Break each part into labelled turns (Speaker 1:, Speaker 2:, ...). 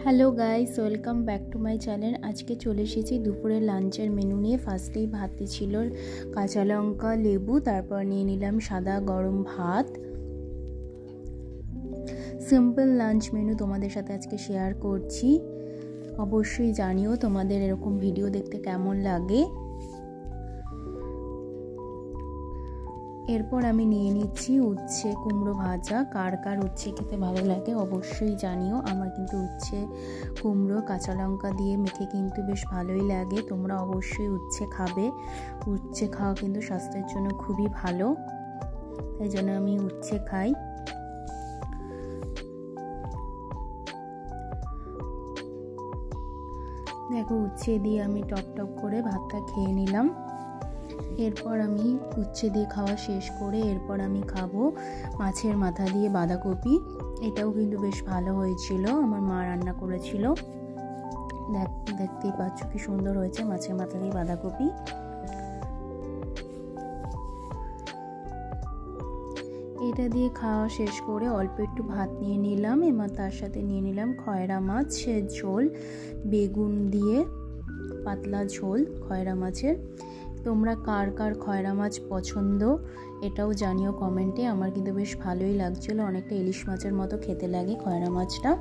Speaker 1: Hello guys, welcome back to my channel. আজকে চলে এসেছি দুপুরের লাঞ্চের মেনু নিয়ে। ফার্স্টেই ভাতে ছিল কাঁচা লঙ্কা, লেবু, তারপর নিয়ে নিলাম সাদা গরম ভাত। সিম্পল লাঞ্চ মেনু তোমাদের সাথে আজকে শেয়ার করছি। অবশ্যই জানিও তোমাদের এরকম ভিডিও দেখতে কেমন লাগে। এরপর আমি নিয়ে নিচ্ছি উচ্ছে কুমড়ো ভাজা। কার কার উচ্ছে খেতে ভালো লাগে অবশ্যই জানিও। আমার কিন্তু উচ্ছে কুমড়ো কাঁচা লঙ্কা দিয়ে মেখে কিন্তু বেশ ভালোই লাগে। তোমরা অবশ্যই উচ্ছে খাবে। উচ্ছে খাওয়া কিন্তু স্বাস্থ্যের জন্য খুবই ভালো, তাই জন্য আমি উচ্ছে খাই। দেখো, উচ্ছে দিয়ে আমি টপ টপ করে ভাতটা খেয়ে নিলাম। এরপর আমি উচ্ছে দিয়ে খাওয়া শেষ করে এরপর আমি খাবো মাছের মাথা দিয়ে বাঁধাকপি। এটাও কিন্তু বেশ ভালো হয়েছিল, আমার মা রান্না করেছিল। দেখতেই পাচ্ছ কি সুন্দর হয়েছে মাছের মাথা দিয়ে বাঁধাকপি। এটা দিয়ে খাওয়া শেষ করে অল্প একটু ভাত নিয়ে নিলাম, এবং তার সাথে নিয়ে নিলাম খয়রা মাছের ঝোল, বেগুন দিয়ে পাতলা ঝোল খয়রা মাছের। তোমরা কার কার খয়রা মাছ পছন্দ এটাও জানিও কমেন্টে। আমার কিন্তু বেশ ভালোই লাগছিল, অনেকটা ইলিশ মাছের মতো খেতে লাগে খয়রা মাছটা।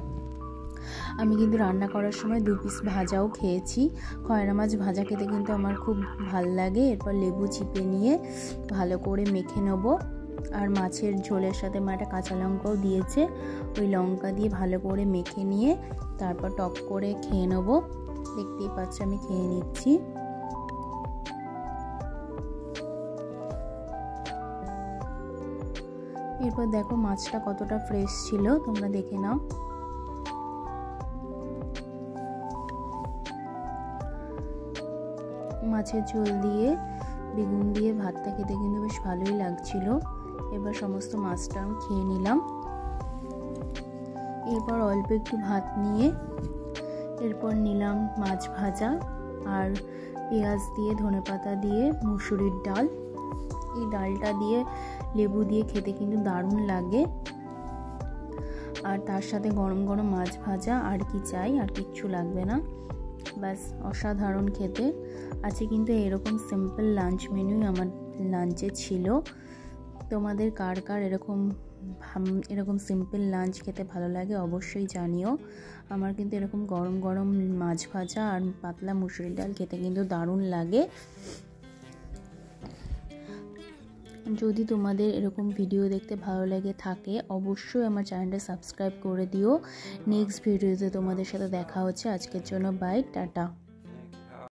Speaker 1: আমি কিন্তু রান্না করার সময় 2 পিস ভাজাও খেয়েছি। খয়রা মাছ ভাজা খেতে কিন্তু আমার খুব ভাল লাগে। এরপর লেবু চিপে নিয়ে ভালো করে মেখে নেব। আর মাছের ঝোলের সাথে মা একটা কাঁচা লঙ্কাও দিয়েছে, ওই লঙ্কা দিয়ে ভালো করে মেখে নিয়ে তারপর টপ করে খেয়ে নেব। দেখতেই পাচ্ছ আমি খেয়ে নিচ্ছি। এরপর দেখো মাছটা কতটা ফ্রেশ ছিল, তোমরা দেখে নাও। মাছের ঝোল দিয়ে বেগুন দিয়ে ভাতটা খেতে কিন্তু বেশ ভালোই লাগছিল। এবার সমস্ত মাছটা আমি খেয়ে নিলাম। এরপর অল্প একটু ভাত নিয়ে এরপর নিলাম মাছ ভাজা আর পেঁয়াজ দিয়ে ধনেপাতা দিয়ে মুসুরির ডাল। এই ডালটা দিয়ে লেবু দিয়ে খেতে কিন্তু দারুণ লাগে। আর তার সাথে গরম গরম মাছ ভাজা, আর কি চাই, আর কিচ্ছু লাগবে না, ব্যাস অসাধারণ খেতে। আজকে কিন্তু এরকম সিম্পল লাঞ্চ মেনুই আমার লাঞ্চে ছিল। তোমাদের কার কার এরকম সিম্পল লাঞ্চ খেতে ভালো লাগে অবশ্যই জানিও। আমার কিন্তু এরকম গরম গরম মাছ ভাজা আর পাতলা মুসুরির ডাল খেতে কিন্তু দারুণ লাগে। যদি তোমাদের এরকম ভিডিও দেখতে ভালো লাগে থাকে অবশ্যই আমার চ্যানেলটা সাবস্ক্রাইব করে দিও। নেক্সট ভিডিওতে তোমাদের সাথে দেখা হচ্ছে। আজকের জন্য বাই, টাটা।